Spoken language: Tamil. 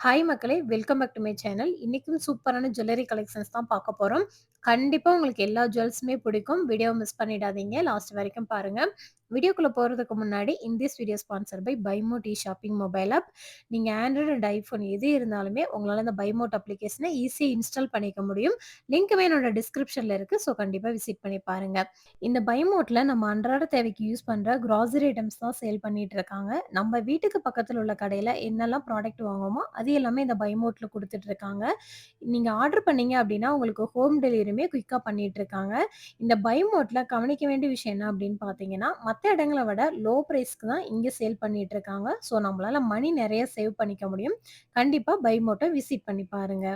ஹாய் மக்களே! Welcome back to my channel. இன்னைக்கும் சூப்பரான ஜுவல்லரி கலெக்ஷன்ஸ் தான் பார்க்க போறோம். கண்டிப்பா உங்களுக்கு எல்லா ஜுவல்ஸுமே பிடிக்கும். வீடியோவ மிஸ் பண்ணிடாதீங்க. லாஸ்ட் வரைக்கும் பாருங்க. வீடியோக்குள்ள போறதுக்கு முன்னாடி, this video sponsored by BuyMote shopping mobile app. நீங்க ஆண்ட்ராய்டு அண்ட் ஐஃபோன் எது இருந்தாலுமே உங்களால இந்த BuyMote அப்ளிகேஷன ஈஸியா இன்ஸ்டால் பண்ணிக்க முடியும். லிங்க்குமே என்னோட டிஸ்கிரிப்ஷன்ல இருக்கு. ஸோ கண்டிப்பா விசிட் பண்ணி பாருங்க. இந்த BuyMoteல நம்ம அன்றாட தேவைக்கு யூஸ் பண்ற கிராசரி ஐட்டம்ஸ் தான் சேல் பண்ணிட்டு இருக்காங்க. நம்ம வீட்டுக்கு பக்கத்துல உள்ள கடையில என்னெல்லாம் ப்ராடக்ட் வாங்குவோமோ, அது எல்லாமே இந்த BuyMoteல குடுத்துட்டு இருக்காங்க. நீங்க ஆர்டர் பண்ணீங்க அப்டின்னா, உங்களுக்கு ஹோம் டெலிவரியுமே குயிக்கா பண்ணிட்டு இருக்காங்க. இந்த BuyMoteல கவனிக்க வேண்டிய விஷயம் என்ன அப்டின்னு பார்த்தீங்கன்னா, மத்த இடங்கள விட லோ பிரைஸ்க்கு தான் இங்க சேல் பண்ணிட்டு இருக்காங்க. ஸோ நம்மளால மணி நெறைய சேவ் பண்ணிக்க முடியும். கண்டிப்பா BuyMoteஅ விசிட் பண்ணி பாருங்க.